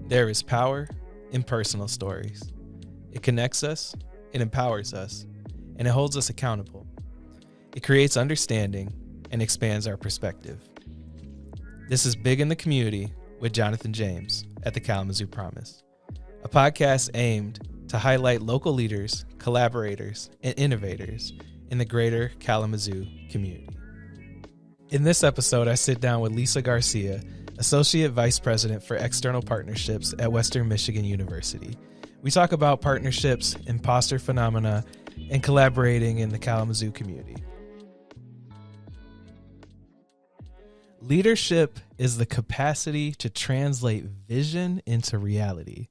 There is power in personal stories. It connects us, it empowers us, and it holds us accountable. It creates understanding and expands our perspective. This is Big in the Community with Jonathan James at the Kalamazoo Promise, a podcast aimed to highlight local leaders, collaborators, and innovators in the greater Kalamazoo community. In this episode, I sit down with Lisa Garcia, Associate Vice President for External Partnerships at Western Michigan University. We talk about partnerships, imposter phenomena, and collaborating in the Kalamazoo community. Leadership is the capacity to translate vision into reality.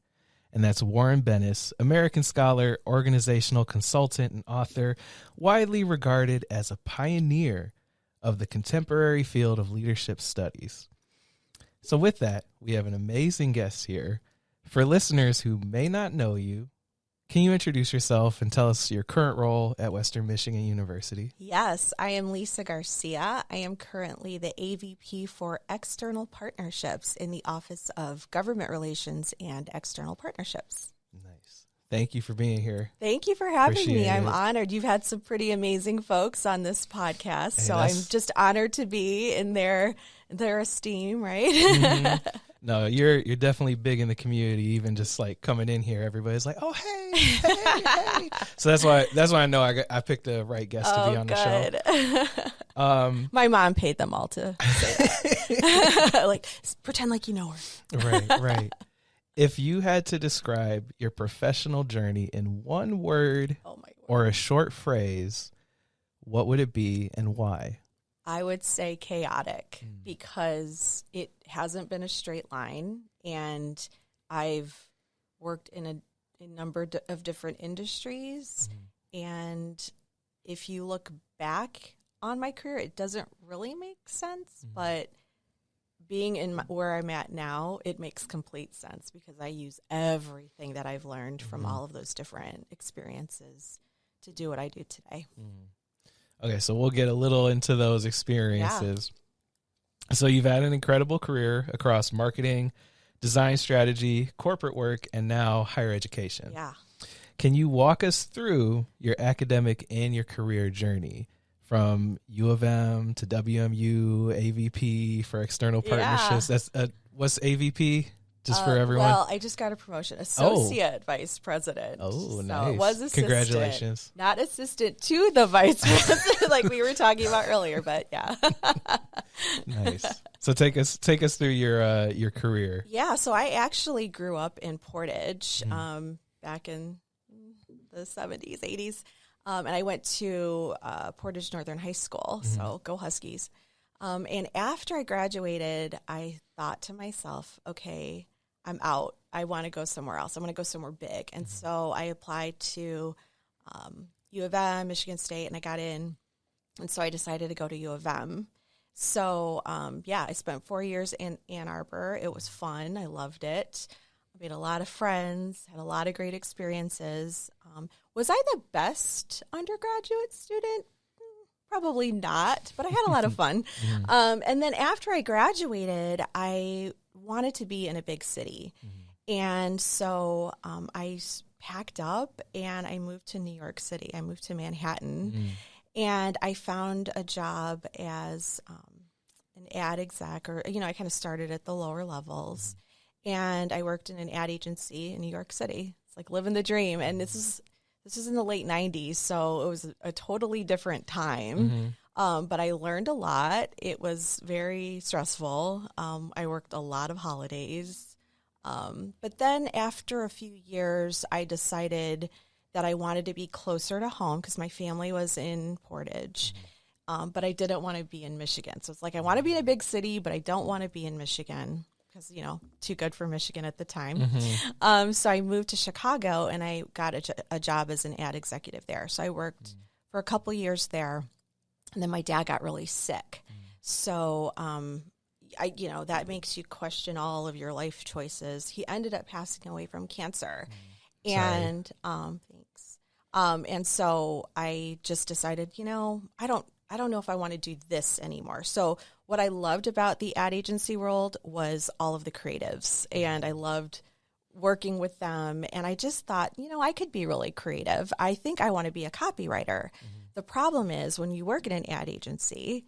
And that's Warren Bennis, American scholar, organizational consultant, and author, widely regarded as a pioneer of the contemporary field of leadership studies. So with that, we have an amazing guest here. For listeners who may not know you, can you introduce yourself and tell us your current role at Western Michigan University? Yes, I am Lisa Garcia. I am currently the AVP for External Partnerships in the Office of Government Relations and External Partnerships. Nice. Thank you for being here. Thank you for having Appreciate me. I'm it. honored. You've had some pretty amazing folks on this podcast, Hey, so I'm just honored to be in their esteem, right? Mm-hmm. No, you're definitely big in the community. Even just like coming in here, everybody's like, "Oh, hey." So that's why I know I picked the right guest to be on the show. My mom paid them all to say that. Like, pretend like you know her. Right. If you had to describe your professional journey in one word or a short phrase, what would it be and why? I would say chaotic because it hasn't been a straight line, and I've worked in a number of different industries, and if you look back on my career, it doesn't really make sense, but being in where I'm at now, it makes complete sense because I use everything that I've learned from all of those different experiences to do what I do today. Okay, so we'll get a little into those experiences. Yeah. So you've had an incredible career across marketing, design strategy, corporate work, and now higher education. Yeah. Can you walk us through your academic and your career journey from U of M to WMU, AVP for external partnerships? That's what's AVP? Just for everyone? Well, I just got a promotion. Associate Vice President. Oh, so nice. It was assistant. Congratulations. Not assistant to the Vice President like we were talking about earlier, but yeah. Nice. So take us through your career. Yeah, so I actually grew up in Portage back in the 70s, 80s. And I went to Portage Northern High School, so go Huskies. And after I graduated, I thought to myself, okay, I'm out. I want to go somewhere else. I want to go somewhere big. And so I applied to U of M, Michigan State, and I got in. And so I decided to go to U of M. So, I spent 4 years in Ann Arbor. It was fun. I loved it. I made a lot of friends, had a lot of great experiences. Was I the best undergraduate student? Probably not, but I had a lot of fun. And then after I graduated, I wanted to be in a big city. And so I packed up and I moved to New York City. I moved to Manhattan. And I found a job as an ad exec, or, I kind of started at the lower levels. And I worked in an ad agency in New York City. It's like living the dream. And this is in the late 90s, so it was a totally different time. But I learned a lot. It was very stressful. I worked a lot of holidays. But then after a few years, I decided that I wanted to be closer to home because my family was in Portage. But I didn't want to be in Michigan. So it's like I want to be in a big city, but I don't want to be in Michigan. Because, too good for Michigan at the time. So I moved to Chicago, and I got a job as an ad executive there. So I worked for a couple years there, and then my dad got really sick. So, that makes you question all of your life choices. He ended up passing away from cancer. And thanks. And so I just decided, I I don't know if I want to do this anymore. So what I loved about the ad agency world was all of the creatives, and I loved working with them. And I just thought, I could be really creative. I think I want to be a copywriter. The problem is when you work in an ad agency,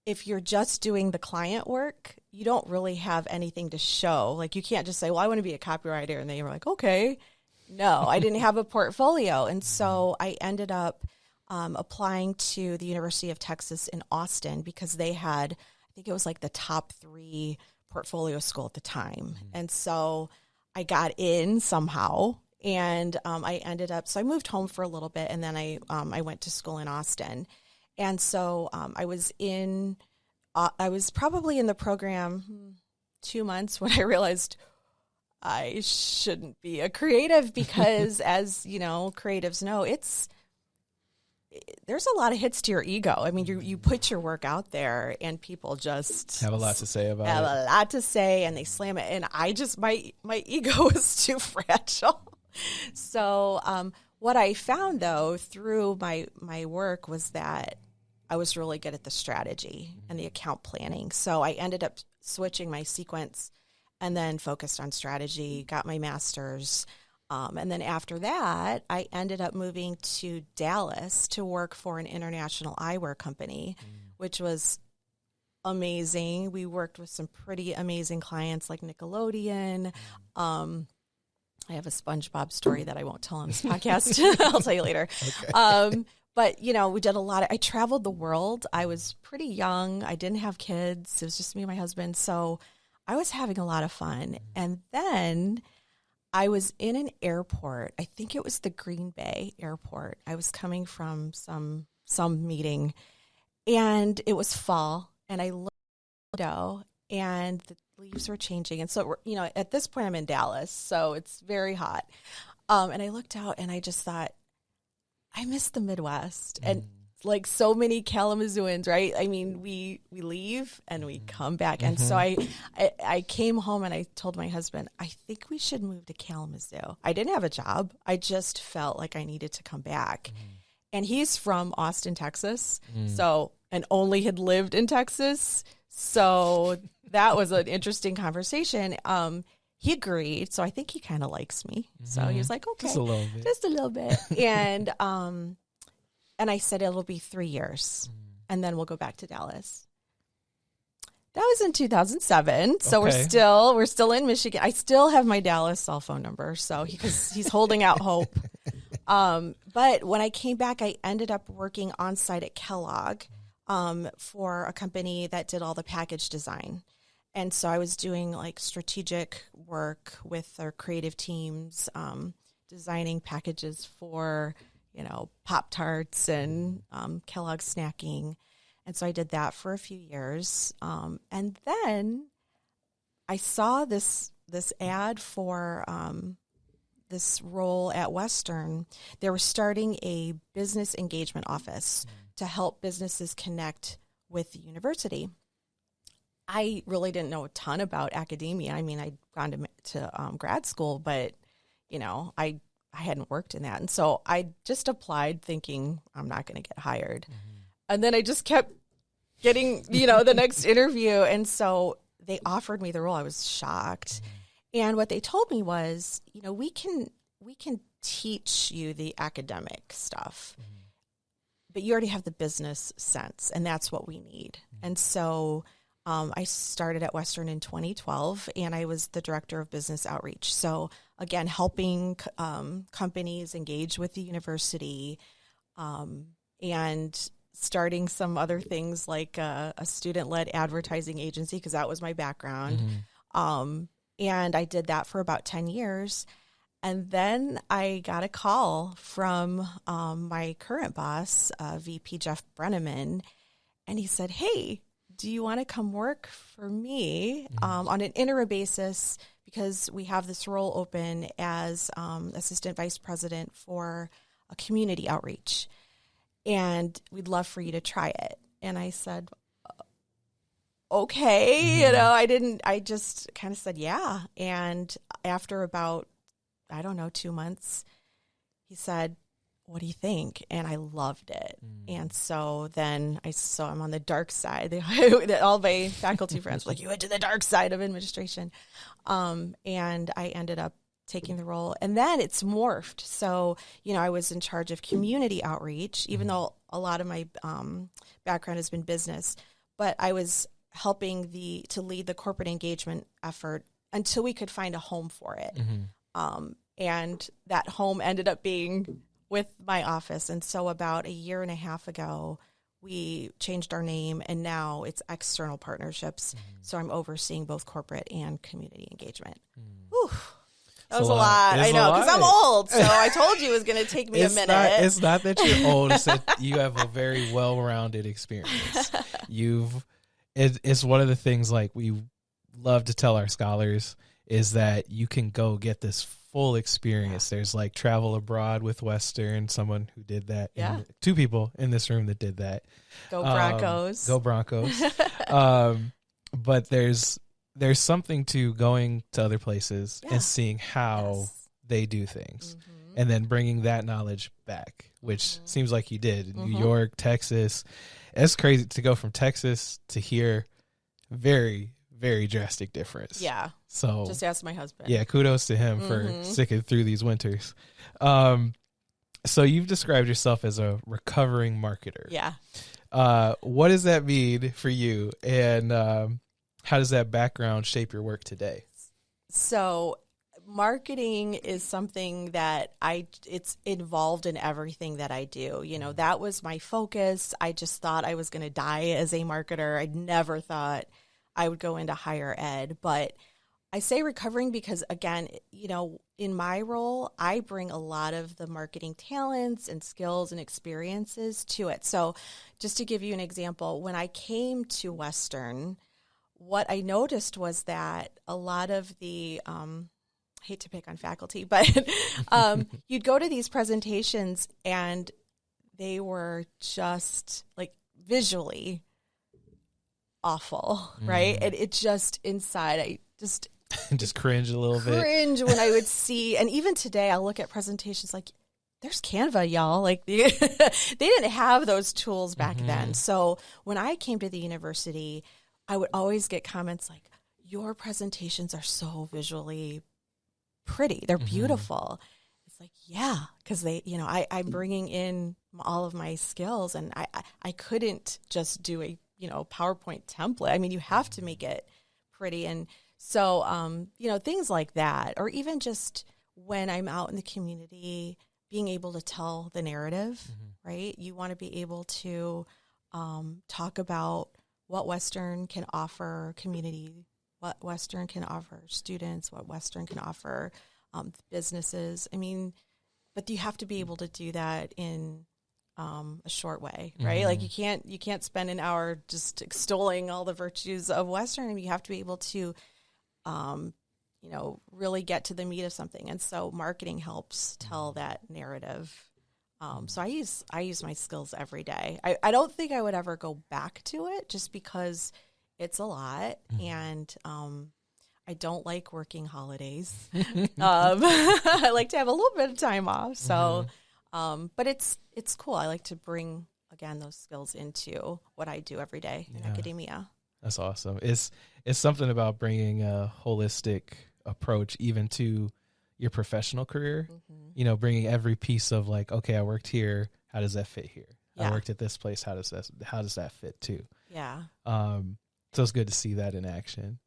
if you're just doing the client work, you don't really have anything to show. Like you can't just say, well, I want to be a copywriter. And then you're like, okay. No, I didn't have a portfolio. And so I ended up applying to the University of Texas in Austin because they had, I think it was like the top 3 portfolio school at the time. And so I got in somehow, and I ended up, so I moved home for a little bit, and then I went to school in Austin. And so I was probably in the program 2 months when I realized I shouldn't be a creative because as, creatives know, there's a lot of hits to your ego. I mean, you put your work out there and people just have a lot to say about it. Have a lot to say and they slam it. And I just, my ego is too fragile. So what I found though through my work was that I was really good at the strategy and the account planning. So I ended up switching my sequence and then focused on strategy, got my master's. And then after that, I ended up moving to Dallas to work for an international eyewear company, which was amazing. We worked with some pretty amazing clients like Nickelodeon. I have a SpongeBob story that I won't tell on this podcast. I'll tell you later. Okay. But, we did I traveled the world. I was pretty young. I didn't have kids. It was just me and my husband. So I was having a lot of fun. And then I was in an airport. I think it was the Green Bay airport. I was coming from some meeting, and it was fall. And I looked out the window, and the leaves were changing. And so, at this point, I'm in Dallas, so it's very hot. And I looked out, and I just thought, I miss the Midwest. And like so many Kalamazooans, right? I mean, we leave and we come back. And so I came home and I told my husband, I think we should move to Kalamazoo. I didn't have a job. I just felt like I needed to come back. And he's from Austin, Texas. So, and only had lived in Texas. So that was an interesting conversation. He agreed. So I think he kind of likes me. So he was like, okay, just a little bit. And I said, it'll be 3 years and then we'll go back to Dallas. That was in 2007. So okay. we're still in Michigan. I still have my Dallas cell phone number. So because he's holding out hope. But when I came back, I ended up working on site at Kellogg for a company that did all the package design. And so I was doing like strategic work with their creative teams, designing packages for, Pop-Tarts and Kellogg snacking. And so I did that for a few years. And then I saw this ad for this role at Western. They were starting a business engagement office to help businesses connect with the university. I really didn't know a ton about academia. I mean, I'd gone to grad school, but, I hadn't worked in that. And so I just applied thinking I'm not going to get hired. And then I just kept getting, the next interview. And so they offered me the role. I was shocked. And what they told me was, we can teach you the academic stuff, but you already have the business sense, and that's what we need. And so I started at Western in 2012, and I was the director of business outreach. So again, helping companies engage with the university, and starting some other things like a student-led advertising agency, because that was my background. And I did that for about 10 years. And then I got a call from my current boss, VP Jeff Brenneman, and he said, hey, do you want to come work for me on an interim basis, because we have this role open as assistant vice president for a community outreach, and we'd love for you to try it. And I said, okay, I just kind of said, yeah. And after about, 2 months, he said, what do you think? And I loved it. And so then I'm on the dark side. All my faculty friends were like, you went to the dark side of administration. And I ended up taking the role. And then it's morphed. So, I was in charge of community outreach, even though a lot of my background has been business, but I was helping to lead the corporate engagement effort until we could find a home for it. And that home ended up being with my office. And so about a year and a half ago, we changed our name, and now it's external partnerships. So I'm overseeing both corporate and community engagement. Whew. That was a lot. I know, because I'm old. So I told you it was going to take me a minute. It's not that you're old. It's that you have a very well-rounded experience. It's one of the things like we love to tell our scholars is that you can go get this full experience. There's like travel abroad with Western, someone who did that. Yeah. Two people in this room that did that. Go Broncos. Go Broncos. But there's something to going to other places and seeing how they do things and then bringing that knowledge back, which seems like you did in New York, Texas. It's crazy to go from Texas to here. Very, very drastic difference. Yeah. So just ask my husband. Yeah. Kudos to him for sticking through these winters. So you've described yourself as a recovering marketer. Yeah. What does that mean for you? And, how does that background shape your work today? So marketing is something that it's involved in everything that I do. That was my focus. I just thought I was going to die as a marketer. I never thought I would go into higher ed, but I say recovering because again, in my role, I bring a lot of the marketing talents and skills and experiences to it. So just to give you an example, when I came to Western, what I noticed was that a lot of the, hate to pick on faculty, but you'd go to these presentations and they were just like visually awful, right? And it just inside, I just just cringe a little bit. Cringe when I would see, and even today I'll look at presentations like, there's Canva, y'all. Like they didn't have those tools back then. So when I came to the university, I would always get comments like, your presentations are so visually pretty. They're beautiful. It's like, yeah, because I'm bringing in all of my skills, and I couldn't just do a, PowerPoint template. I mean, you have to make it pretty. And so, things like that, or even just when I'm out in the community, being able to tell the narrative, right? You want to be able to talk about what Western can offer community, what Western can offer students, what Western can offer businesses. I mean, but you have to be able to do that in a short way, right? Like you can't spend an hour just extolling all the virtues of Western. You have to be able to, really get to the meat of something. And so marketing helps tell that narrative. So I use my skills every day. I don't think I would ever go back to it just because it's a lot. And I don't like working holidays. I like to have a little bit of time off. So, but it's cool. I like to bring, again, those skills into what I do every day in academia. That's awesome. It's something about bringing a holistic approach even to your professional career, bringing every piece of like, okay, I worked here. How does that fit here? I worked at this place. How does that fit too? Yeah. So it's good to see that in action.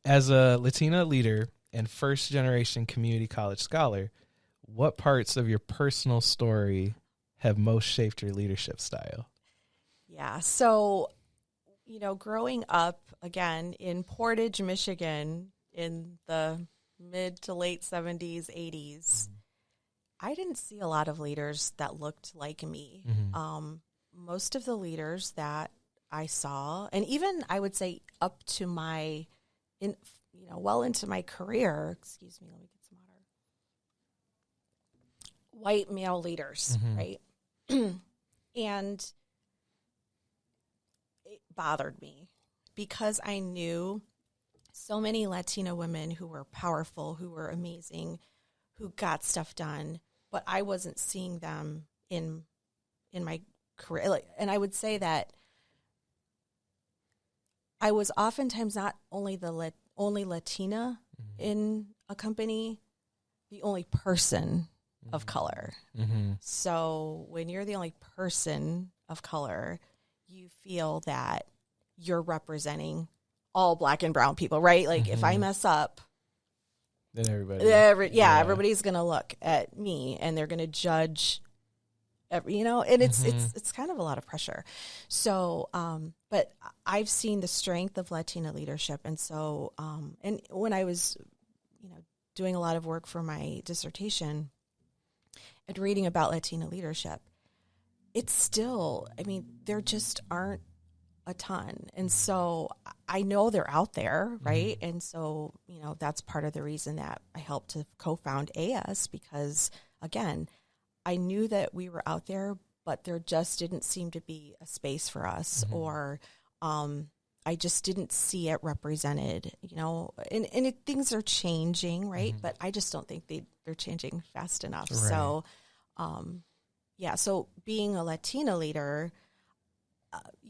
As a Latina leader and first generation community college scholar, what parts of your personal story have most shaped your leadership style? Yeah. So, growing up again in Portage, Michigan in the mid to late 70s, 80s, I didn't see a lot of leaders that looked like me. Most of the leaders that I saw, and even I would say up to well into my career, excuse me, let me get some water, white male leaders, right? And it bothered me because I knew so many Latina women who were powerful, who were amazing, who got stuff done, but I wasn't seeing them in my career. Like, and I would say that I was oftentimes not only the only Latina in a company, the only person of color. So when you're the only person of color, you feel that you're representing all Black and brown people, right? Like if I mess up, then everybody's going to look at me and they're going to judge and it's kind of a lot of pressure. So, but I've seen the strength of Latina leadership. And so, and when I was, doing a lot of work for my dissertation and reading about Latina leadership, it's still, there just aren't a ton. And so I know they're out there, right? And so, that's part of the reason that I helped to co-found AS, because again, I knew that we were out there, but there just didn't seem to be a space for us, or I just didn't see it represented, and things are changing, right? But I just don't think they're changing fast enough. Right. So, so being a Latina leader,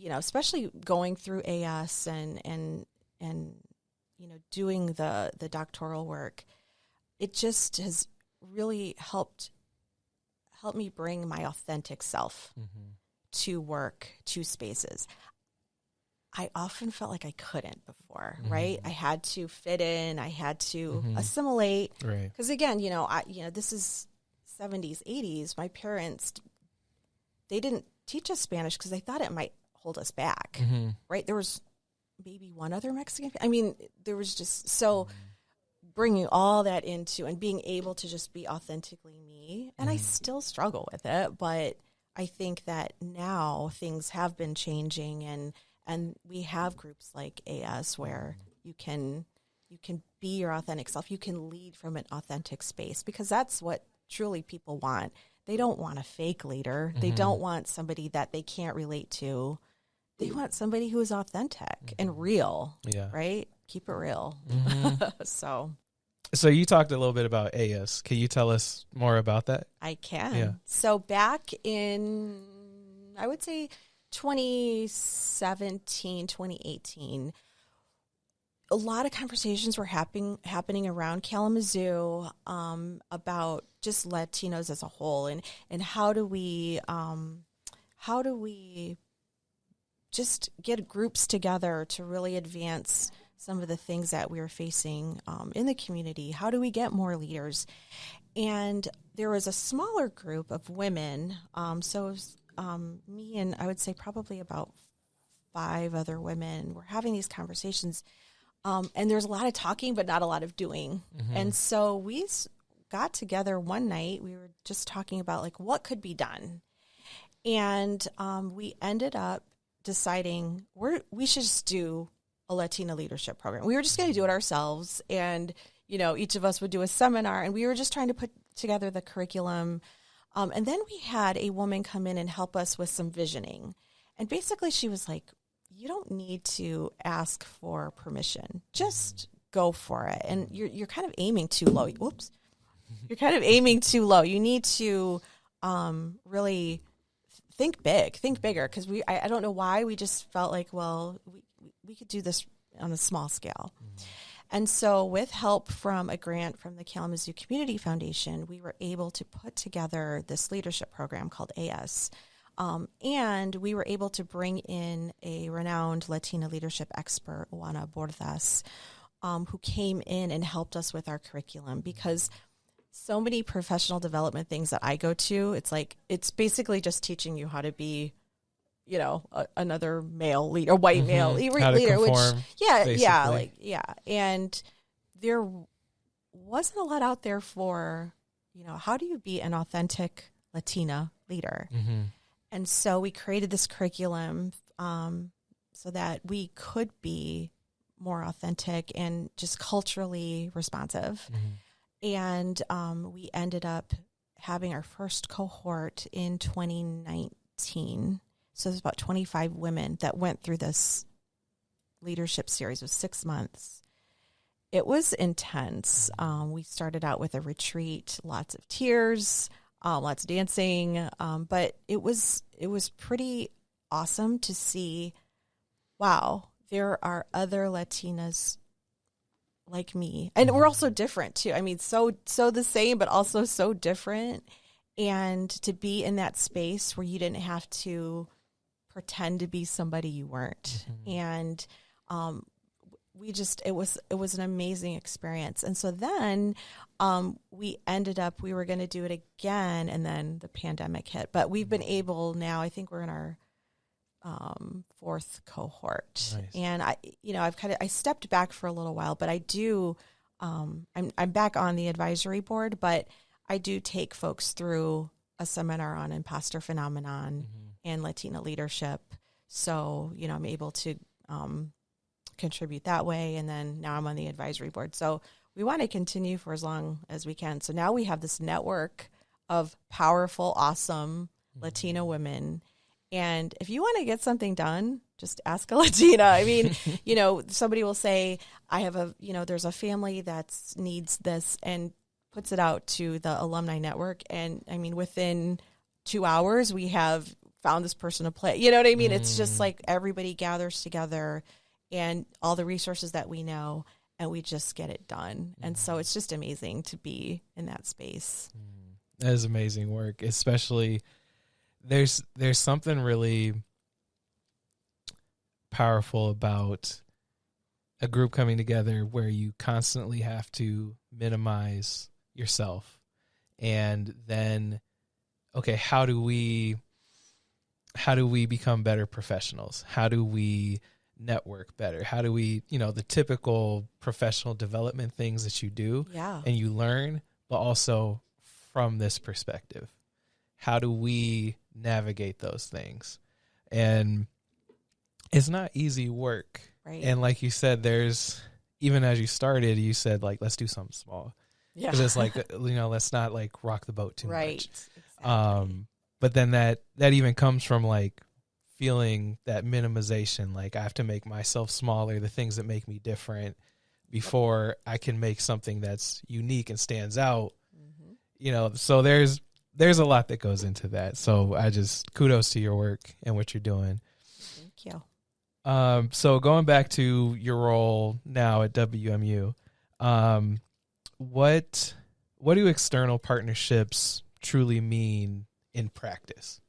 especially going through AS and doing the doctoral work, it just has really helped me bring my authentic self to work, to spaces. I often felt like I couldn't before, right? I had to fit in. I had to assimilate. Right. Because again, this is 70s, 80s. My parents, they didn't teach us Spanish because they thought it might hold us back, right? There was maybe one other Mexican. There was just so bringing all that into and being able to just be authentically me. And I still struggle with it, but I think that now things have been changing, and we have groups like AS where you can be your authentic self. You can lead from an authentic space, because that's what truly people want. They don't want a fake leader. They don't want somebody that they can't relate to. They want somebody who is authentic and real, right? Keep it real. So you talked a little bit about AS. Can you tell us more about that? I can. Yeah. So back in, I would say 2017, 2018, a lot of conversations were happening around Kalamazoo about just Latinos as a whole, and how do we just get groups together to really advance some of the things that we were facing in the community. How do we get more leaders? And there was a smaller group of women. So it was, me and I would say probably about 5 other women were having these conversations. And there's a lot of talking, but not a lot of doing. And so we got together one night. We were just talking about like what could be done. And we ended up deciding we should just do a Latina leadership program. We were just going to do it ourselves, and each of us would do a seminar, and we were just trying to put together the curriculum. And then we had a woman come in and help us with some visioning, and basically she was like, "You don't need to ask for permission; just go for it." And you're kind of aiming too low. Whoops, you're kind of aiming too low. You need to really think bigger, because I don't know why we just felt like, well, we could do this on a small scale. And so with help from a grant from the Kalamazoo Community Foundation, we were able to put together this leadership program called AS. And we were able to bring in a renowned Latina leadership expert, Juana Bordas, who came in and helped us with our curriculum, because so many professional development things that I go to, it's basically just teaching you how to be, another male leader, white male leader, conform, and there wasn't a lot out there for, how do you be an authentic Latina leader? And so we created this curriculum so that we could be more authentic and just culturally responsive. And we ended up having our first cohort in 2019. So there's about 25 women that went through this leadership series. It was 6 months. It was intense. We started out with a retreat, lots of tears, lots of dancing. But it was pretty awesome to see, wow, there are other Latinas like me. And we're also different too. I mean, so the same, but also so different. And to be in that space where you didn't have to pretend to be somebody you weren't. And it was an amazing experience. And so then we were going to do it again, and then the pandemic hit. But we've been able now, I think we're in our fourth cohort. Nice. And I stepped back for a little while, but I do, I'm back on the advisory board, but I do take folks through a seminar on imposter phenomenon and Latina leadership. So, I'm able to contribute that way. And then now I'm on the advisory board. So we want to continue for as long as we can. So now we have this network of powerful, awesome Latina women. And if you want to get something done, just ask a Latina. I mean, somebody will say, there's a family that needs this, and puts it out to the alumni network. And I mean, within 2 hours, we have found this person to play. You know what I mean? It's just like everybody gathers together and all the resources that we know, and we just get it done. And so it's just amazing to be in that space. That is amazing work, especially there's something really powerful about a group coming together where you constantly have to minimize yourself. And then, okay, how do we become better professionals? How do we network better? How do we, the typical professional development things that you do and you learn, but also from this perspective, how do we navigate those things? And it's not easy work. Right. And like you said, even as you started, you said like, let's do something small. Yeah. Because it's like, let's not like rock the boat too right. much. Exactly. But then that even comes from like feeling that minimization. Like I have to make myself smaller, the things that make me different, before I can make something that's unique and stands out. So there's a lot that goes into that. So I just kudos to your work and what you're doing. Thank you. So going back to your role now at WMU, what do external partnerships truly mean in practice?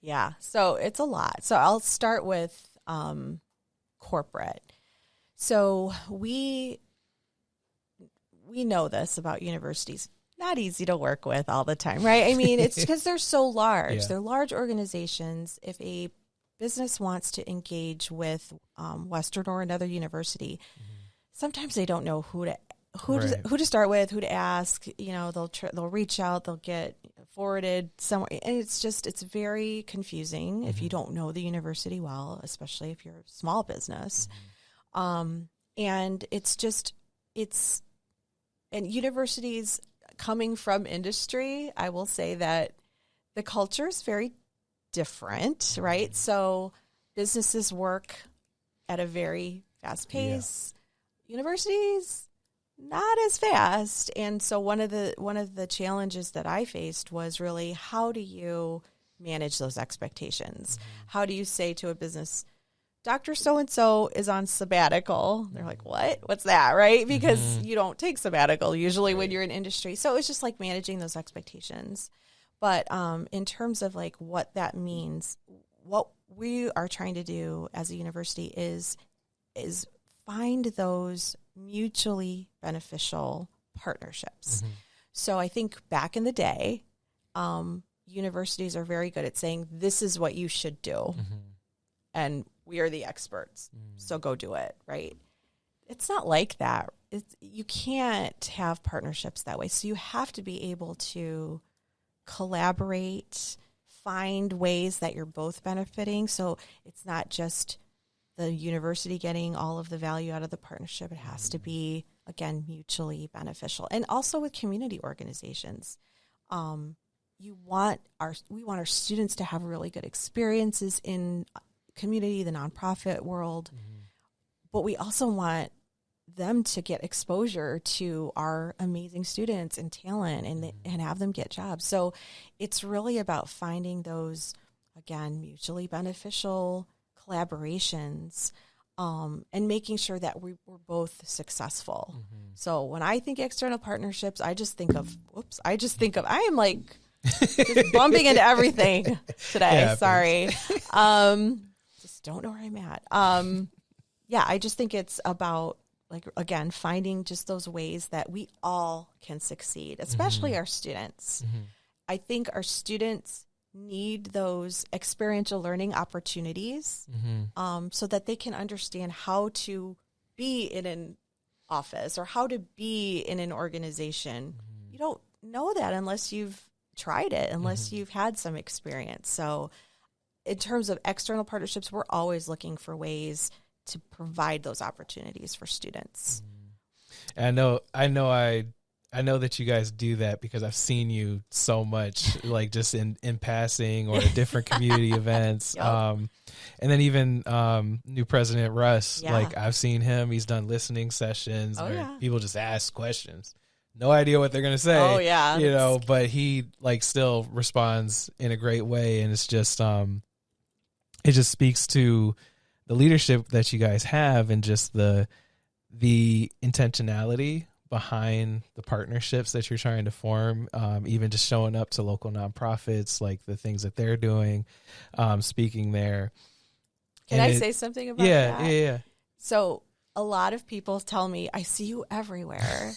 Yeah, so it's a lot. So I'll start with corporate. So we know this about universities. Not easy to work with all the time, right? I mean, it's because they're so large. Yeah. They're large organizations. If a business wants to engage with Western or another university, sometimes they don't know who to start with, who to ask. They'll reach out, they'll get forwarded somewhere, and it's very confusing if you don't know the university well, especially if you're a small business. And and universities coming from industry, I will say that the culture is very different, right? So businesses work at a very fast pace. Yeah. Universities, not as fast. And so one of the challenges that I faced was really, how do you manage those expectations? How do you say to a business, Dr. So-and-so is on sabbatical? They're like, what? What's that, right? Because you don't take sabbatical usually when you're in industry. So it's just like managing those expectations. But in terms of like what that means, what we are trying to do as a university is find those mutually beneficial partnerships. So I think back in the day, universities are very good at saying, this is what you should do. And we are the experts, so go do it, right? It's not like that. You can't have partnerships that way. So you have to be able to collaborate, find ways that you're both benefiting. So it's not just the university getting all of the value out of the partnership. It has to be, again, mutually beneficial. And also with community organizations, we want our students to have really good experiences in community, the nonprofit world, but we also want them to get exposure to our amazing students and talent and have them get jobs. So it's really about finding those, again, mutually beneficial collaborations, and making sure that we're both successful. So when I think external partnerships, I am like just bumping into everything today. Sorry. Just don't know where I'm at. I just think it's about, like, again, finding just those ways that we all can succeed, especially our students. I think our students need those experiential learning opportunities, so that they can understand how to be in an office or how to be in an organization. You don't know that unless you've tried it, unless you've had some experience. So in terms of external partnerships, we're always looking for ways to provide those opportunities for students. And I know that you guys do that because I've seen you so much, like just in passing or at different community events. Yep. And then even new President Russ, like I've seen him, he's done listening sessions where people just ask questions. No idea what they're going to say. Oh yeah. You know, but he like still responds in a great way. And it's just, it just speaks to the leadership that you guys have and just the intentionality behind the partnerships that you're trying to form, even just showing up to local nonprofits, like the things that they're doing, speaking there. Can I say something about that? Yeah. So a lot of people tell me, I see you everywhere.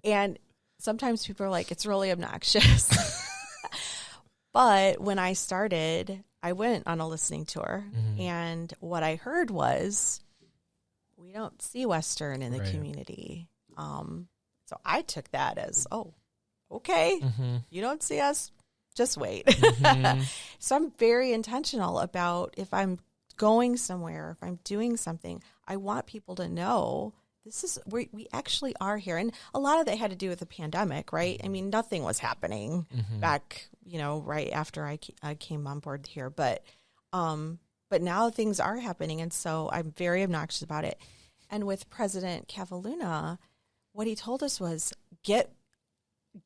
And sometimes people are like, it's really obnoxious. But when I started, I went on a listening tour, and what I heard was, we don't see Western in the community. So I took that as, oh, okay, you don't see us, just wait. So I'm very intentional about, if I'm going somewhere, if I'm doing something, I want people to know we actually are here. And a lot of that had to do with the pandemic, right? I mean, nothing was happening back, right after I came on board here, but now things are happening. And so I'm very obnoxious about it. And with President Cavaluna, what he told us was, get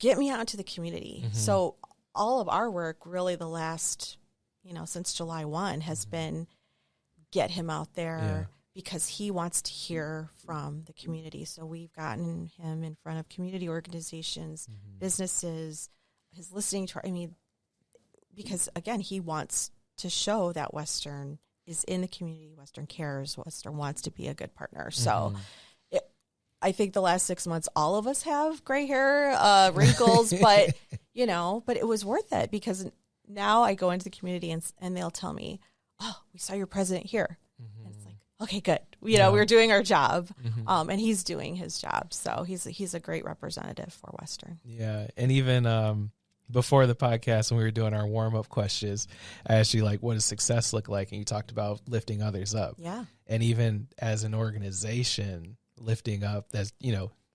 me out into the community. So all of our work really the last, since July 1 has been get him out there because he wants to hear from the community. So we've gotten him in front of community organizations, businesses, his listening to, because again, he wants to show that Western is in the community, Western cares, Western wants to be a good partner. So I think the last 6 months, all of us have gray hair, wrinkles, but, but it was worth it because now I go into the community and they'll tell me, oh, we saw your president here. And it's like, okay, good. We're doing our job, and he's doing his job. So he's a great representative for Western. Yeah. And even before the podcast, when we were doing our warm-up questions, I asked you, like, what does success look like? And you talked about lifting others up. Yeah. And even as an organization, lifting up, that's,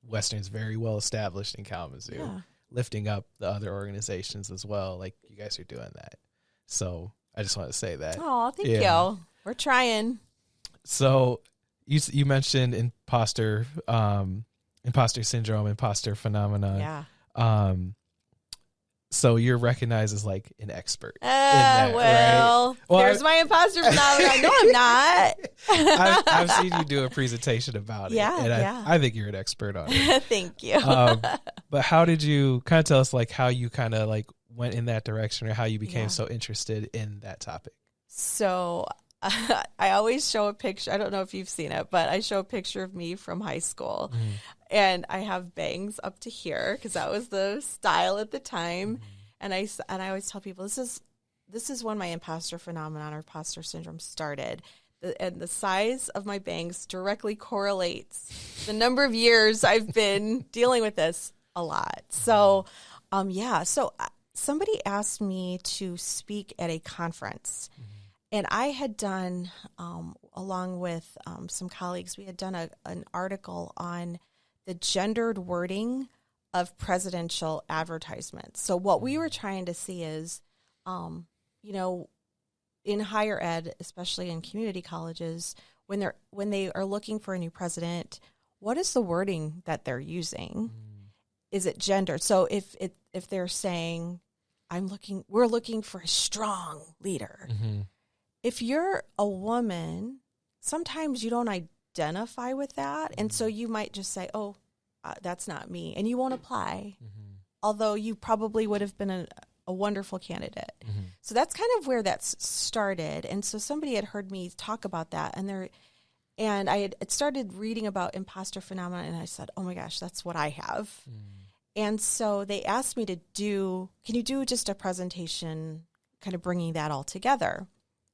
Western's very well established in Kalamazoo. Yeah. Lifting up the other organizations as well. Like, you guys are doing that. So I just want to say that. Oh, thank you. We're trying. So you mentioned imposter syndrome, imposter phenomenon. Yeah. So you're recognized as like an expert. In that, well, there's my imposter phenomenon. No, I'm not. I've seen you do a presentation about it. Yeah, and I think you're an expert on it. Thank you. But how did you kind of tell us, like, how you kind of like went in that direction, or how you became so interested in that topic? So I always show a picture. I don't know if you've seen it, but I show a picture of me from high school. And I have bangs up to here because that was the style at the time. And I always tell people, this is when my imposter phenomenon or imposter syndrome started. And the size of my bangs directly correlates the number of years I've been dealing with this a lot. So, So somebody asked me to speak at a conference. And I had done, along with some colleagues, we had done an article on the gendered wording of presidential advertisements. So what we were trying to see is, in higher ed, especially in community colleges, when they are looking for a new president, what is the wording that they're using? Is it gendered? So if they're saying, we're looking for a strong leader. If you're a woman, sometimes you don't identify with that. And so you might just say, that's not me. And you won't apply, although you probably would have been a wonderful candidate. So that's kind of where that's started. And so somebody had heard me talk about that, and I had started reading about imposter phenomena, and I said, oh my gosh, that's what I have. And so they asked me can you do just a presentation kind of bringing that all together?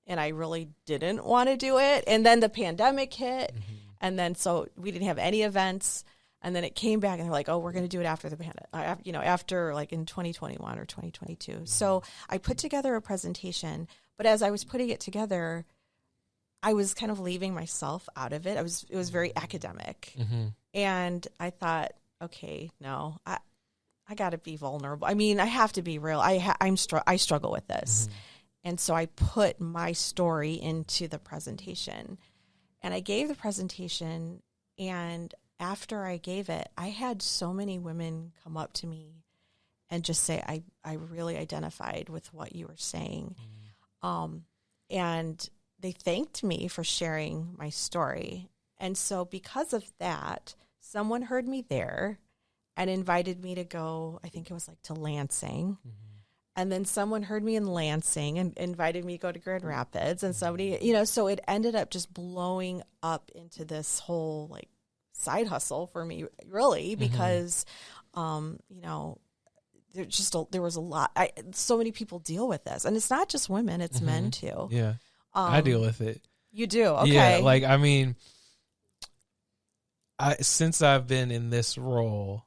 And I really didn't want to do it. And then the pandemic hit. And then so we didn't have any events. And then it came back and they're like, oh, we're going to do it after the pandemic, after like in 2021 or 2022. So I put together a presentation, but as I was putting it together, I was kind of leaving myself out of it. It was very academic. And I thought, okay, no, I got to be vulnerable. I mean, I have to be real. I struggle with this. And so I put my story into the presentation, and I gave the presentation, and after I gave it, I had so many women come up to me and just say, I really identified with what you were saying. And they thanked me for sharing my story. And so because of that, someone heard me there and invited me to go, I think it was like to Lansing. And then someone heard me in Lansing and invited me to go to Grand Rapids. And somebody, so it ended up just blowing up into this whole like side hustle for me, really, because, there was a lot. So many people deal with this, and it's not just women; it's men too. Yeah, I deal with it. You do, okay? Yeah, like I mean, since I've been in this role,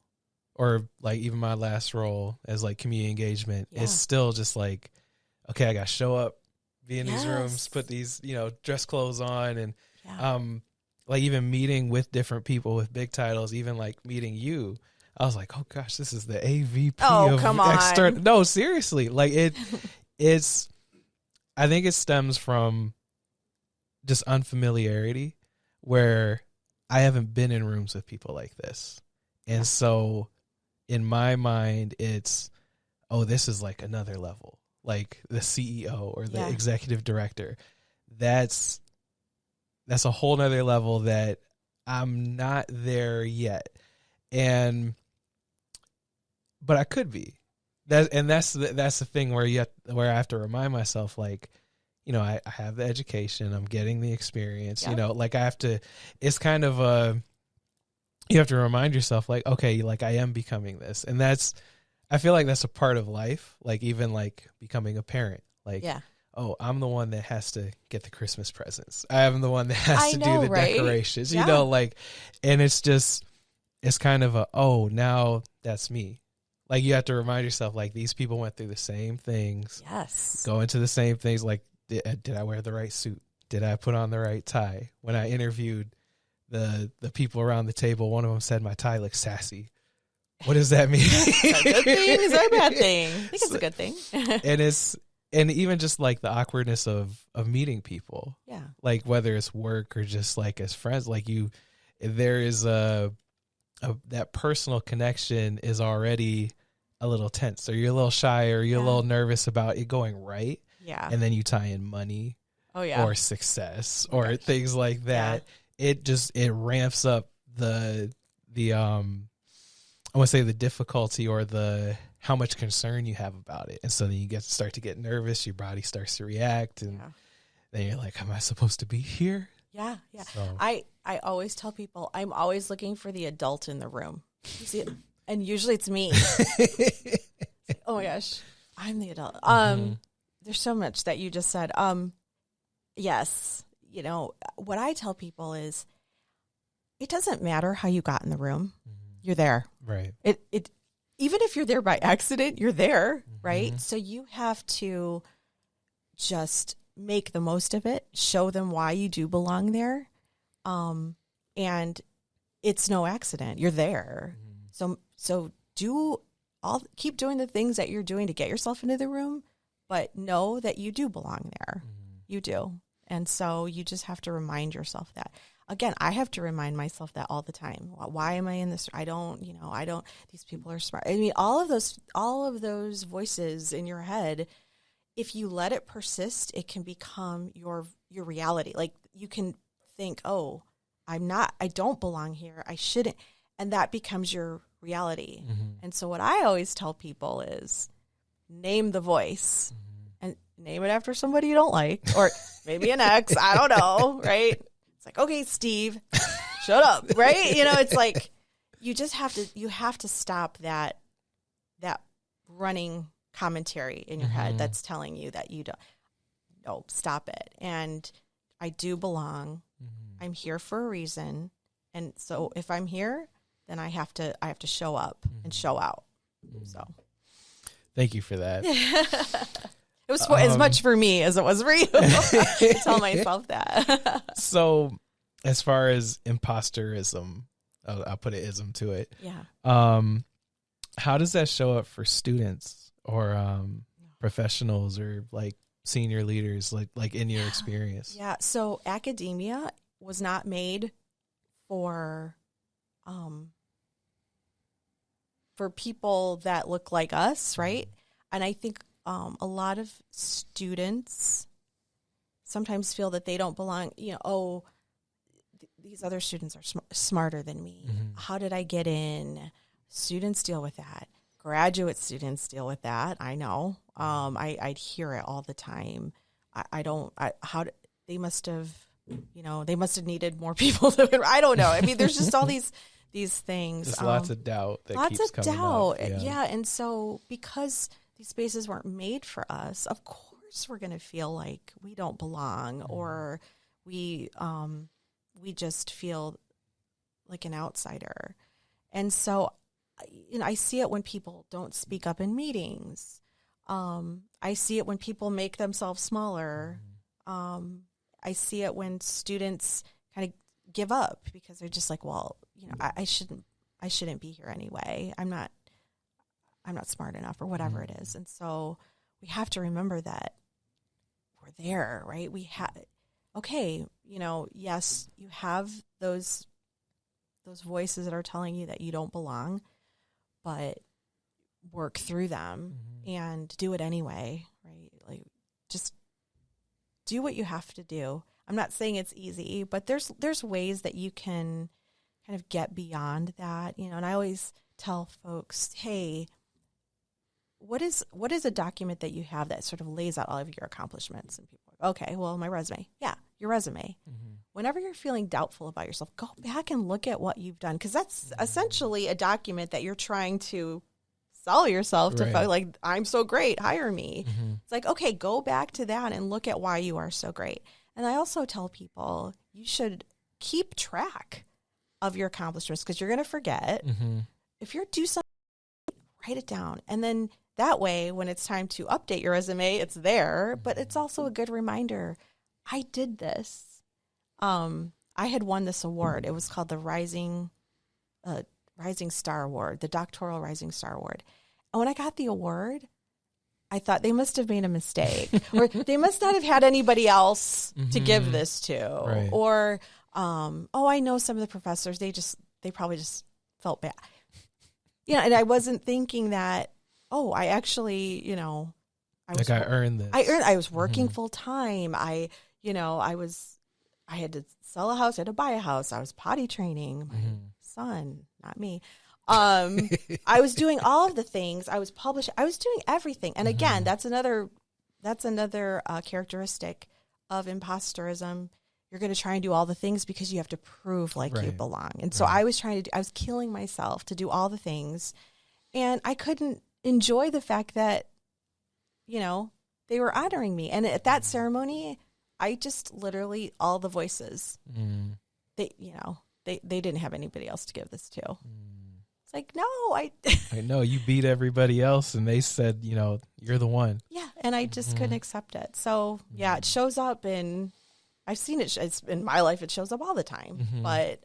or like even my last role as like community engagement, it's still just like, okay, I got to show up, be in these rooms, put these dress clothes on, and like even meeting with different people with big titles, even like meeting you, I was like, oh gosh, this is the AVP of come on. external. No, seriously, like it's. I think it stems from just unfamiliarity, where I haven't been in rooms with people like this, and so in my mind, it's, oh, this is like another level, like the CEO or the executive director. That's a whole nother level that I'm not there yet. But I could be. That's the thing where I have to remind myself, like, I have the education, I'm getting the experience, like I have to, it's kind of you have to remind yourself, like, okay, like I am becoming this. And I feel like that's a part of life, like even like becoming a parent, like, oh, I'm the one that has to get the Christmas presents. I am the one that has to do the decorations, like, and it's kind of now that's me. Like you have to remind yourself, like these people went through the same things, go into the same things. Like, did I wear the right suit? Did I put on the right tie? When I interviewed the people around the table, one of them said my tie looks sassy. What does that mean? Is that a good thing? Is that a bad thing? I think it's a good thing. And even just like the awkwardness of meeting people. Yeah. Like whether it's work or just like as friends, like there is that personal connection is already a little tense, or you're a little shy, or you're a little nervous about it going right. Yeah. And then you tie in money or success or things like that. Yeah. It ramps up the I want to say the difficulty or the how much concern you have about it. And so then you start to get nervous, your body starts to react, and then you're like, am I supposed to be here? Yeah, yeah. So. I always tell people I'm always looking for the adult in the room. You see it? And usually it's me. Oh my gosh, I'm the adult. There's so much that you just said. Yes, what I tell people is it doesn't matter how you got in the room. You're there. Right. It even if you're there by accident, you're there, right? So you have to just make the most of it, show them why you do belong there. And it's no accident. You're there. So keep doing the things that you're doing to get yourself into the room, but know that you do belong there. You do. And so you just have to remind yourself that. again, I have to remind myself that all the time. Why am I in this? I don't, these people are smart. I mean, all of those voices in your head, if you let it persist, it can become your reality. Like you can think, oh, I don't belong here. I shouldn't. And that becomes your reality. And so what I always tell people is name the voice and name it after somebody you don't like, or maybe an ex, I don't know. Right. It's like, okay, Steve, shut up. Right. It's like, you have to stop that running commentary in your head that's telling you that you don't. No, stop it. And I do belong. I'm here for a reason. And so if I'm here, then I have to show up and show out. So thank you for that. It was as much for me as it was for you. To tell myself that. So as far as imposterism, I'll put an ism to it. Yeah. How does that show up for students or professionals or like senior leaders, like in your experience? Yeah. So academia was not made for people that look like us, right? And I think a lot of students sometimes feel that they don't belong. These other students are smarter than me. How did I get in? Students deal with that. Graduate students deal with that. I know. I'd hear it all the time. They must have needed more people. I don't know. I mean, there's just all these things. There's lots of doubt that keeps coming up. Yeah. And so because these spaces weren't made for us, of course we're going to feel like we don't belong, or we just feel like an outsider. And so, I see it when people don't speak up in meetings. I see it when people make themselves smaller. I see it when students kind of give up because they're just like, well, I shouldn't be here anyway. I'm not smart enough, or whatever it is. And so we have to remember that we're there, right? Yes, you have those voices that are telling you that you don't belong, but work through them and do it anyway, right? Like, just do what you have to do. I'm not saying it's easy, but there's ways that you can kind of get beyond that, and I always tell folks, hey, what is a document that you have that sort of lays out all of your accomplishments? And people are like, okay, well, my resume. Yeah, your resume. Whenever you're feeling doubtful about yourself, go back and look at what you've done, because that's essentially a document that you're trying to sell yourself to, like, I'm so great, hire me. It's like, okay, go back to that and look at why you are so great. And I also tell people you should keep track of your accomplishments, because you're going to forget. If you're do something, write it down. And then that way, when it's time to update your resume, it's there, but it's also a good reminder. I did this. I had won this award. It was called the Rising Star Award, the Doctoral Rising Star Award. And when I got the award, I thought they must have made a mistake, or they must not have had anybody else to give this to. Right. Or, I know some of the professors, they probably just felt bad. And I wasn't thinking that, I actually, I earned this. I was working full time. I had to sell a house. I had to buy a house. I was potty training my son, not me. I was doing all of the things. I was publishing. I was doing everything. And again, that's another characteristic of imposterism. You're going to try and do all the things because you have to prove like you belong. And so I was killing myself to do all the things, and I couldn't enjoy the fact that, they were honoring me. And at that ceremony, I just literally, all the voices, they didn't have anybody else to give this to. It's like, no, I know you beat everybody else, and they said, you're the one. Yeah. And I just couldn't accept it. So yeah, it shows up I've seen it. It's in my life. It shows up all the time, but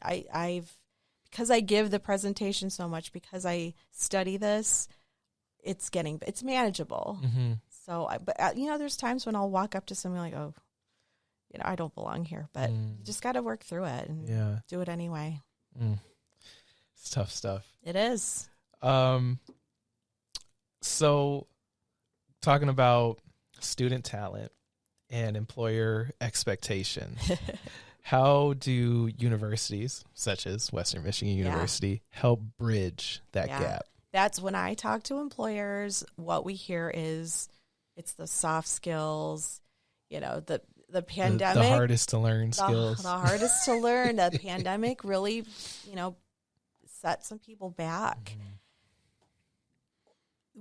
because I give the presentation so much, because I study this, it's manageable. So, but there's times when I'll walk up to somebody like, I don't belong here, but you just got to work through it and do it anyway. It's tough stuff. It is. So talking about student talent and employer expectation, how do universities such as Western Michigan University help bridge that gap? That's when I talk to employers, what we hear is it's the soft skills, the pandemic. The hardest to learn skills. The hardest to learn. The pandemic really, set some people back.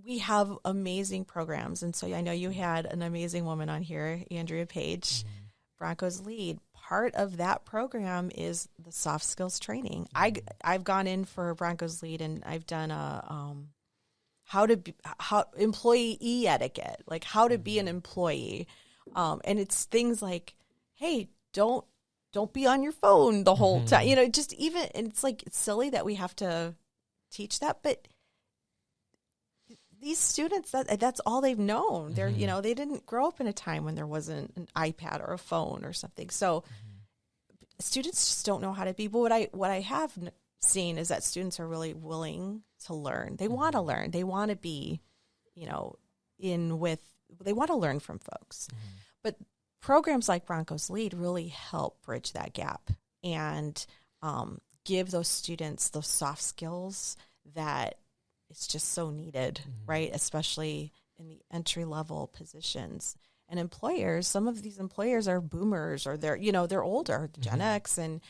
We have amazing programs. And so I know you had an amazing woman on here, Andrea Page, Broncos lead. Part of that program is the soft skills training. I've gone in for Broncos lead and I've done a how employee etiquette, like how to be an employee. And it's things like, hey, don't be on your phone the whole time. And it's like, it's silly that we have to teach that, but these students, that's all they've known. They're, they didn't grow up in a time when there wasn't an iPad or a phone or something. So students just don't know how to be. But what I have seen is that students are really willing to learn. They want to learn. They want to be, they want to learn from folks. But programs like Broncos Lead really help bridge that gap and give those students those soft skills that it's just so needed, right? Especially in the entry-level positions. And employers, some of these employers are boomers or they're older, Gen X, and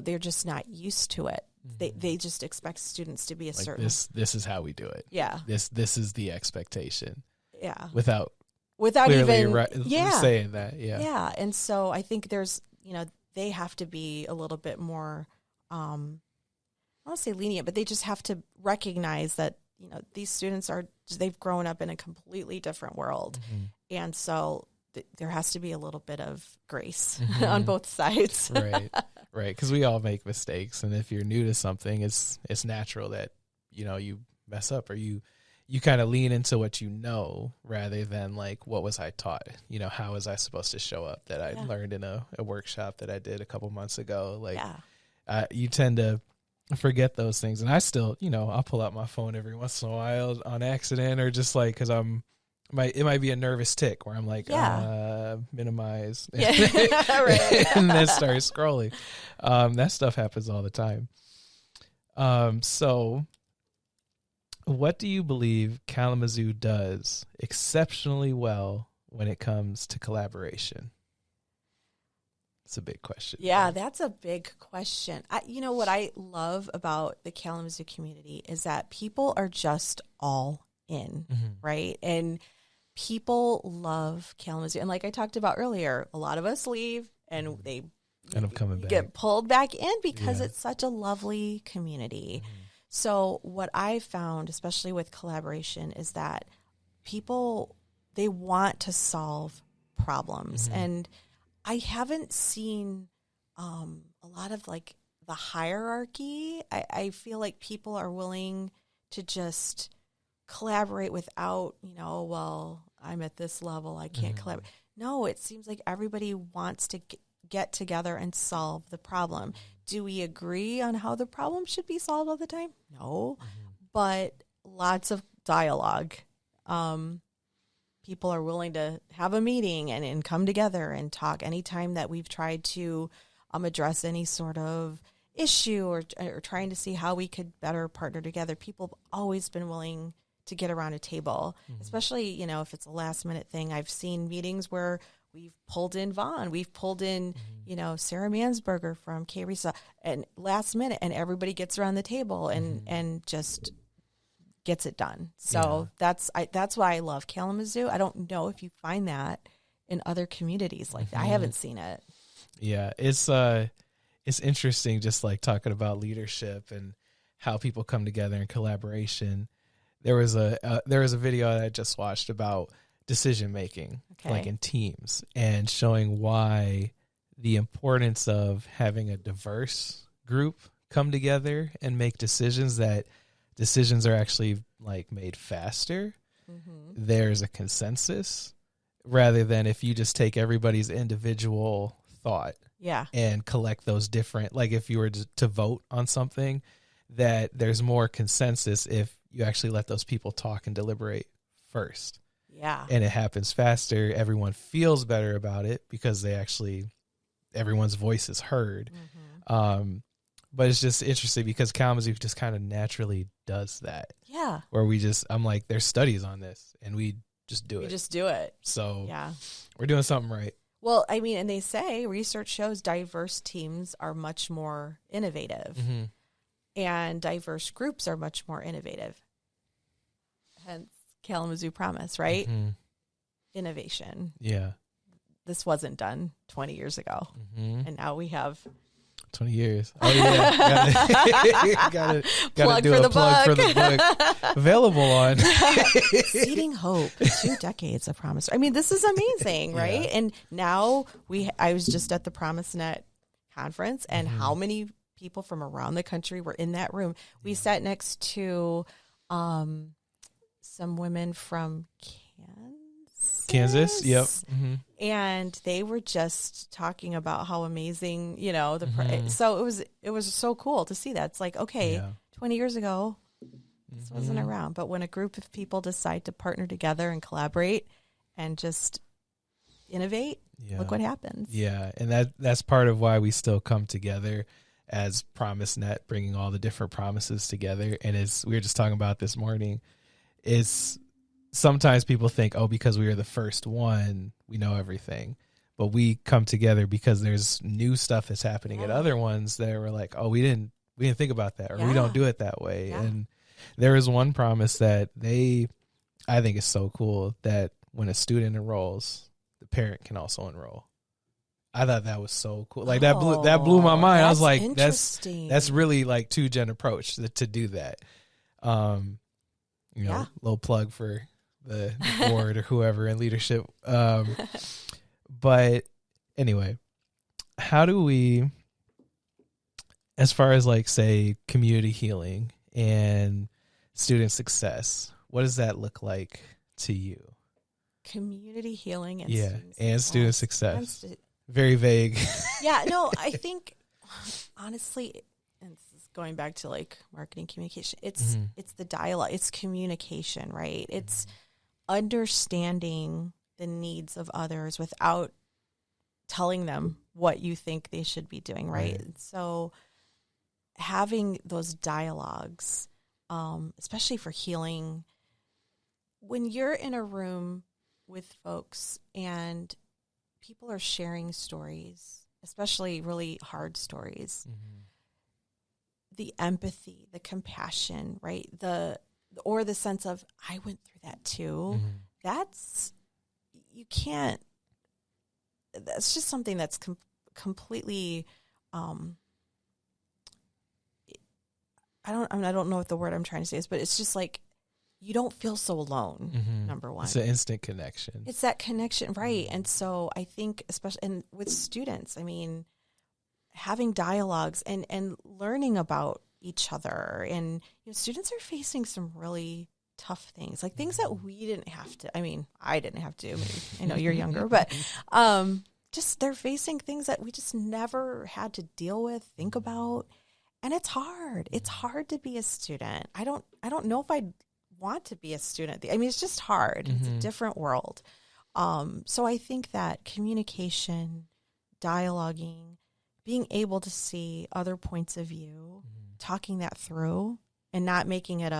they're just not used to it. They just expect students to be a like certain. This is how we do it. Yeah. This is the expectation. Yeah. Without even saying that. Yeah. Yeah. And so I think there's they have to be a little bit more I don't say lenient, but they just have to recognize that, these students they've grown up in a completely different world. And so there has to be a little bit of grace on both sides. Right. Because we all make mistakes. And if you're new to something, it's natural that, you mess up or you kind of lean into what rather than like, what was I taught? How was I supposed to show up that I learned in a workshop that I did a couple months ago? Like you tend to forget those things. And I still, I'll pull out my phone every once in a while on accident or just like, cause it might be a nervous tick where I'm like, minimize and then start scrolling. That stuff happens all the time. So what do you believe Kalamazoo does exceptionally well when it comes to collaboration? It's a big question. Yeah, that's a big question. What I love about the Kalamazoo community is that people are just all in, right? And people love Kalamazoo. And like I talked about earlier, a lot of us leave and they end up coming back. Get pulled back in because it's such a lovely community. So what I found, especially with collaboration, is that people, they want to solve problems. And I haven't seen a lot of like the hierarchy. I feel like people are willing to just collaborate without, I'm at this level, I can't collaborate. No, it seems like everybody wants to get together and solve the problem. Do we agree on how the problem should be solved all the time? No, but lots of dialogue. People are willing to have a meeting and come together and talk. Anytime that we've tried to address any sort of issue or trying to see how we could better partner together, people have always been willing to get around a table, especially, if it's a last minute thing. I've seen meetings where we've pulled in Vaughn, we've pulled in, Sarah Mansberger from K-Risa, and last minute, and everybody gets around the table and just gets it done. So that's why I love Kalamazoo. I don't know if you find that in other communities like that. I haven't seen it. Yeah, it's interesting just like talking about leadership and how people come together in collaboration. There was a video that I just watched about decision making, like in teams, and showing why the importance of having a diverse group come together and make decisions are actually like made faster. There's a consensus rather than if you just take everybody's individual thought Yeah. and collect those different, like if you were to vote on something, that there's more consensus if you actually let those people talk and deliberate first. Yeah. And it happens faster. Everyone feels better about it because everyone's voice is heard. But it's just interesting because Kalamazoo just kind of naturally does that. Yeah. Where I'm like, there's studies on this and we just do it. We just do it. So yeah, we're doing something right. Well, I mean, and they say research shows diverse teams are much more innovative and diverse groups are much more innovative. Hence Kalamazoo Promise, right? Innovation. Yeah. This wasn't done 20 years ago. And now we have 20 years. Oh yeah. Gotta do a plug for the book. Available on Seeding Hope, 2 decades of promise. I mean, this is amazing, right? Yeah. And now I was just at the PromiseNet conference, and how many people from around the country were in that room. We sat next to some women from Kansas. Yep. And they were just talking about how amazing, so it was so cool to see that. It's like, okay, 20 years ago, this wasn't around. But when a group of people decide to partner together and collaborate and just innovate, look what happens. Yeah. And that's part of why we still come together as PromiseNet, bringing all the different promises together. And as we were just talking about this morning, is sometimes people think, oh, because we were the first one, we know everything. But we come together because there's new stuff that's happening at other ones that we're like, oh, we didn't think about that, or we don't do it that way. Yeah. And there is one promise that I think is so cool, that when a student enrolls, the parent can also enroll. I thought that was so cool. Like that blew my mind. I was like, that's really like 2-gen approach to do that. Little plug for the board or whoever in leadership. But anyway, how do we, as far as like, say, community healing and student success, what does that look like to you? Community healing and student success. Very vague. Yeah, no, I think honestly, and this is going back to like marketing communication, it's the dialogue, it's communication, right? It's understanding the needs of others without telling them what you think they should be doing, right? So having those dialogues, especially for healing, when you're in a room with folks and people are sharing stories, especially really hard stories, the empathy, the compassion, right? Or the sense of, I went through that too. That's just something that's completely, I don't know what the word I'm trying to say is, but it's just like, you don't feel so alone, number one. It's an instant connection. It's that connection, right? And so I think, especially with students, I mean, having dialogues and learning about each other. And students are facing some really tough things, like things that we didn't have to. I mean, I didn't have to. I mean, I know you're younger, but just they're facing things that we just never had to deal with, think about. And it's hard. It's hard to be a student. I don't know if I'd want to be a student. I mean, it's just hard. It's a different world. So I think that communication, dialoguing, being able to see other points of view, talking that through, and not making it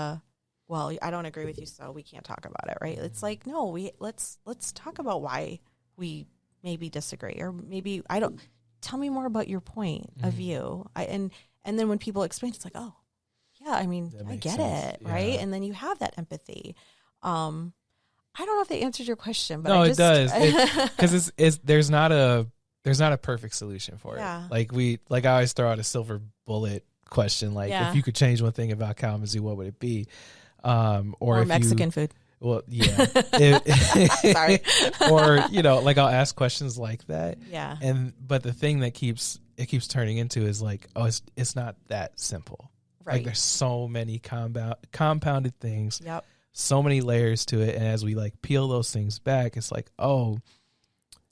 well, I don't agree with you, so we can't talk about it, right? It's like, no, let's talk about why we maybe disagree, or maybe tell me more about your point of view. And then when people explain, it's like, oh, yeah, I mean, I get it, right? And then you have that empathy. I don't know if they answered your question, but no, it does, because there's not a perfect solution for it. Like I always throw out a silver bullet question, like if you could change one thing about Kalamazoo, what would it be? Or Mexican food. Well, yeah. Sorry. Or like I'll ask questions like that. Yeah. But the thing that keeps turning into is like, oh, it's not that simple. Right. Like there's so many compounded things. Yep. so many layers to it. And as we like peel those things back, it's like, oh,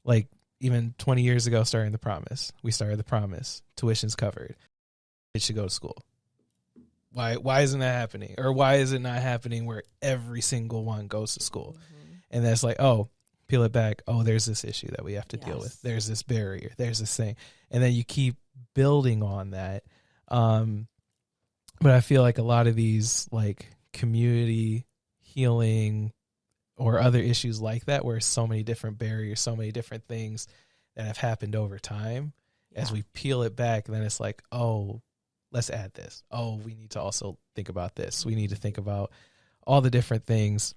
like even 20 years ago, starting the promise, we started the promise, tuition's covered. It should go to school. Why isn't that happening? Or why is it not happening where every single one goes to school? Mm-hmm. And that's like, oh, peel it back. Oh, there's this issue that we have to deal with. There's this barrier. There's this thing. And then you keep building on that. But I feel like a lot of these like community healing or other issues like that, where so many different barriers, so many different things that have happened over time, as we peel it back, then it's like, oh, let's add this. Oh, we need to also think about this. We need to think about all the different things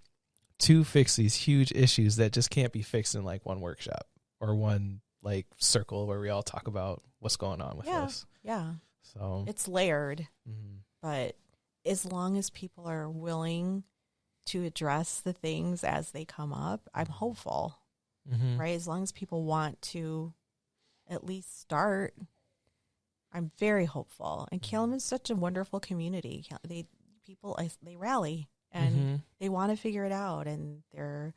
to fix these huge issues that just can't be fixed in like one workshop or one like circle where we all talk about what's going on with this. Yeah. So it's layered, but as long as people are willing to address the things as they come up, I'm hopeful, right? As long as people want to at least start, I'm very hopeful. And Calum is such a wonderful community. They rally and they want to figure it out, and they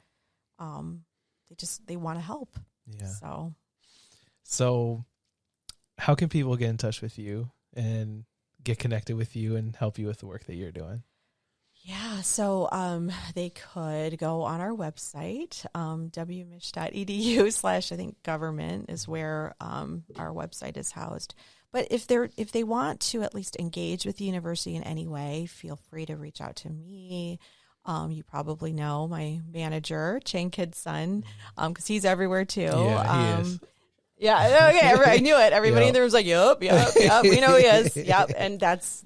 want to help. Yeah. So how can people get in touch with you and get connected with you and help you with the work that you're doing? Yeah, so they could go on our website, wmich.edu/ I think government is where our website is housed. But if they want to at least engage with the university in any way, feel free to reach out to me. You probably know my manager, Chang Kidson, because he's everywhere too. Yeah, he is. Yeah, okay, I knew it. Everybody in there was like, yep, we know he is. Yep, and that's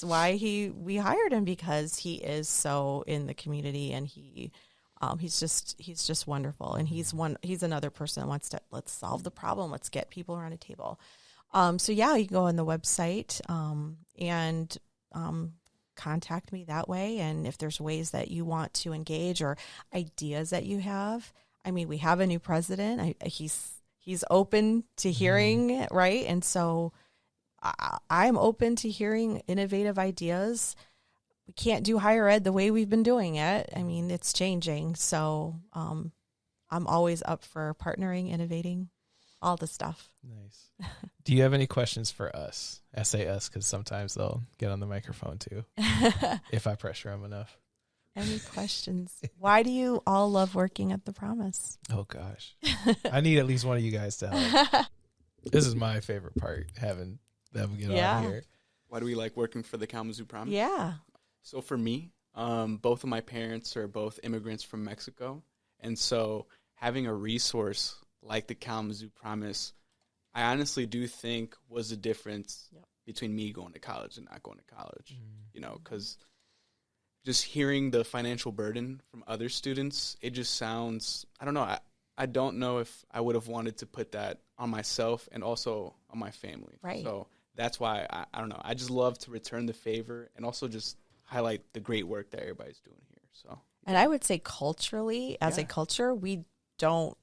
why we hired him, because he is so in the community, and he's just wonderful, and he's another person that wants to, let's solve the problem, let's get people around a table. So yeah, you can go on the website and contact me that way, and if there's ways that you want to engage or ideas that you have, I mean, we have a new president. He's open to hearing, right? And so I'm open to hearing innovative ideas. We can't do higher ed the way we've been doing it. I mean, it's changing. So I'm always up for partnering, innovating, all the stuff. Nice. Do you have any questions for us? I say us because sometimes they'll get on the microphone too, if I pressure them enough. Any questions? Why do you all love working at the Promise? Oh, gosh. I need at least one of you guys to help. This is my favorite part, having them get on here. Why do we like working for the Kalamazoo Promise? Yeah. So for me, both of my parents are both immigrants from Mexico. And so having a resource like the Kalamazoo Promise, I honestly do think was the difference between me going to college and not going to college. You know, because just hearing the financial burden from other students, it just sounds, I don't know. I don't know if I would have wanted to put that on myself and also on my family. Right. So that's why, I don't know. I just love to return the favor and also just highlight the great work that everybody's doing here. So, and I would say culturally, as a culture, we don't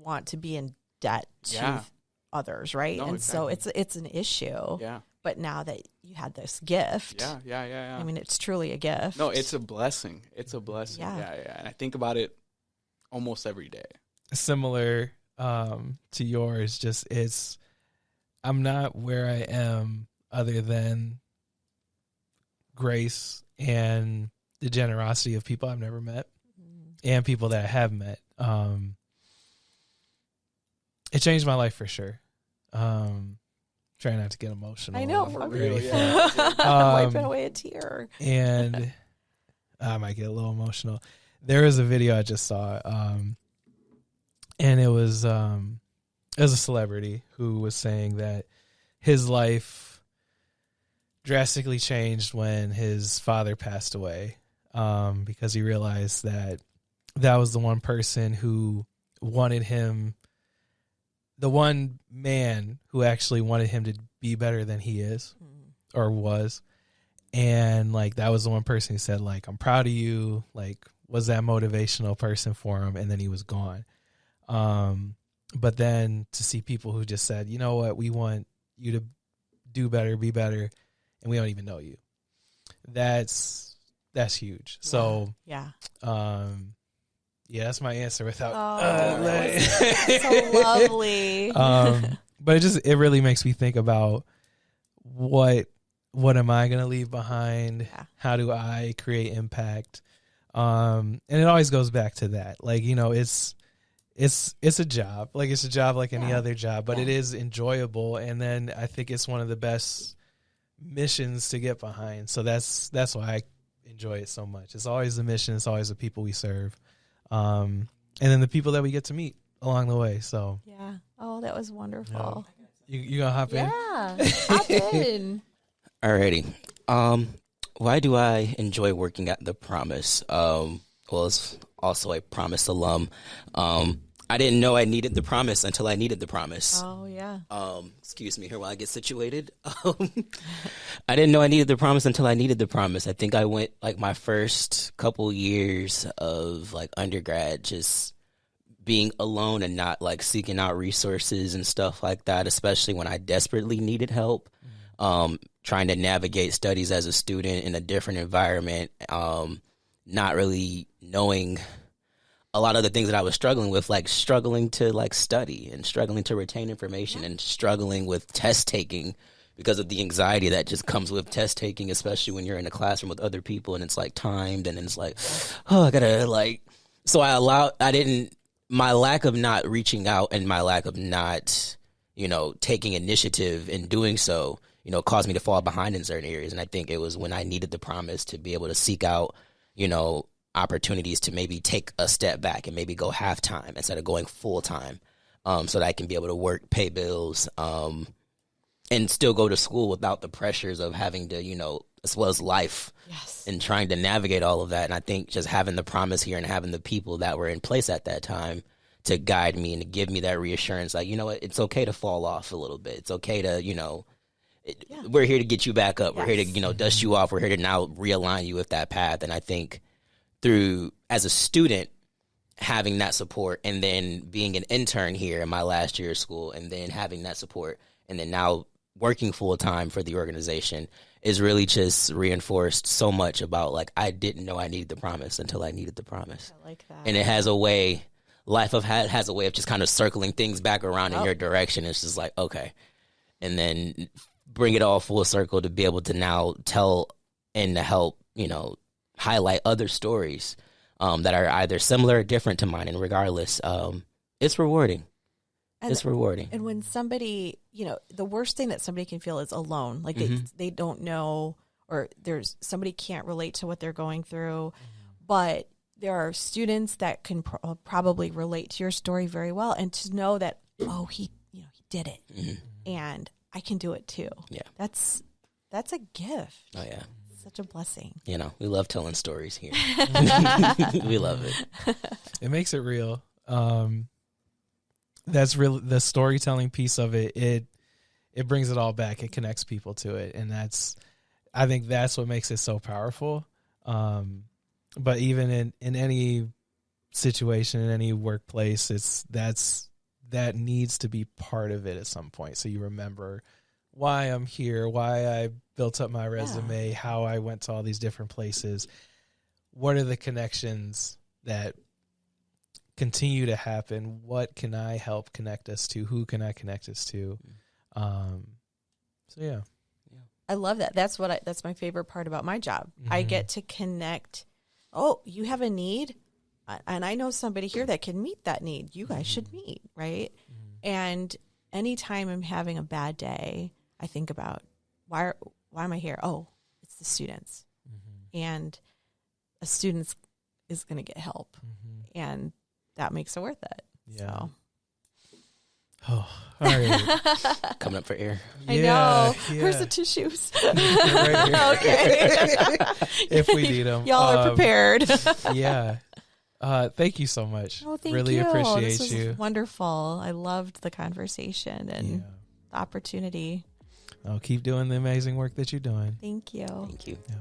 want to be in debt to others, right? No, and exactly. so it's an issue. Yeah. But now that you had this gift, yeah. I mean, it's truly a gift. No, it's a blessing. It's a blessing. Yeah. And I think about it almost every day. Similar to yours, just I'm not where I am other than grace and the generosity of people I've never met and people that I have met. It changed my life for sure. Try not to get emotional. I know, for real. Wiping away a tear. And I might get a little emotional. There was a video I just saw, and it was a celebrity who was saying that his life drastically changed when his father passed away, because he realized that was the one person who wanted him, the one man who actually wanted him to be better than he is or was. And like, that was the one person who said, like, I'm proud of you, like, was that motivational person for him. And then he was gone. But then to see people who just said, you know what, we want you to do better, be better, and we don't even know you. That's that's huge. So, yeah. Yeah, that's my answer without. That was so lovely. But it really makes me think about what am I going to leave behind? Yeah. How do I create impact? And it always goes back to that. Like, you know, it's a job. Like, it's a job like any other job, but it is enjoyable. And then I think it's one of the best missions to get behind. So that's why I enjoy it so much. It's always the mission. It's always the people we serve. And then the people that we get to meet along the way. So yeah. Oh, that was wonderful. You gonna hop in? Yeah. Hop in. Alrighty. Why do I enjoy working at the Promise? Well, it's also a Promise alum. I didn't know I needed the Promise until I needed the Promise. Oh, yeah. Excuse me here while I get situated. I didn't know I needed the Promise until I needed the Promise. I think I went like my first couple years of like undergrad just being alone and not like seeking out resources and stuff like that, especially when I desperately needed help. Trying to navigate studies as a student in a different environment, not really knowing a lot of the things that I was struggling with, like struggling to like study and struggling to retain information and struggling with test taking because of the anxiety that just comes with test taking, especially when you're in a classroom with other people and it's like timed and it's like, oh, I gotta like, so my lack of not reaching out and my lack of not, you know, taking initiative in doing so, you know, caused me to fall behind in certain areas. And I think it was when I needed the Promise to be able to seek out, you know, opportunities to maybe take a step back and maybe go half-time instead of going full-time, so that I can be able to work, pay bills, and still go to school without the pressures of having to, you know, as well as life and trying to navigate all of that. And I think just having the Promise here and having the people that were in place at that time to guide me and to give me that reassurance, like, you know what, it's okay to fall off a little bit. It's okay to, you know, we're here to get you back up. We're here to, you know, dust you off. We're here to now realign you with that path. And I think through, as a student, having that support and then being an intern here in my last year of school and then having that support and then now working full time for the organization is really just reinforced so much about, like, I didn't know I needed the Promise until I needed the Promise. I like that. And it has a way, has a way of just kind of circling things back around in your direction. It's just like, okay. And then bring it all full circle to be able to now tell and to help, you know, highlight other stories that are either similar or different to mine. And regardless, it's rewarding. It's rewarding. And when somebody, you know, the worst thing that somebody can feel is alone. Like they don't know, or there's somebody can't relate to what they're going through. But there are students that can probably relate to your story very well, and to know that, oh, he did it, and I can do it too. Yeah, that's a gift. Oh yeah, such a blessing. You know, we love telling stories here. We love it. It makes it real. That's real. The storytelling piece of it, it brings it all back. It connects people to it, and I think that's what makes it so powerful. But even in any situation, in any workplace, that needs to be part of it at some point. So you remember why I'm here, why I built up my resume, how I went to all these different places. What are the connections that continue to happen? What can I help connect us to? Who can I connect us to? So yeah. I love that. That's my favorite part about my job. I get to connect. Oh, you have a need, and I know somebody here that can meet that need. You guys should meet, right? And anytime I'm having a bad day, I think about why am I here? Oh, it's the students, and a student is going to get help, and that makes it worth it. Yeah. So. Oh, all right. Coming up for air. I know. Where's the tissues? Right here. Okay. If we need them. Y'all are prepared. Yeah. Thank you so much. Oh, thank really you. Appreciate this was you. Wonderful. I loved the conversation and the opportunity. Keep doing the amazing work that you're doing. Thank you. Thank you. Yeah.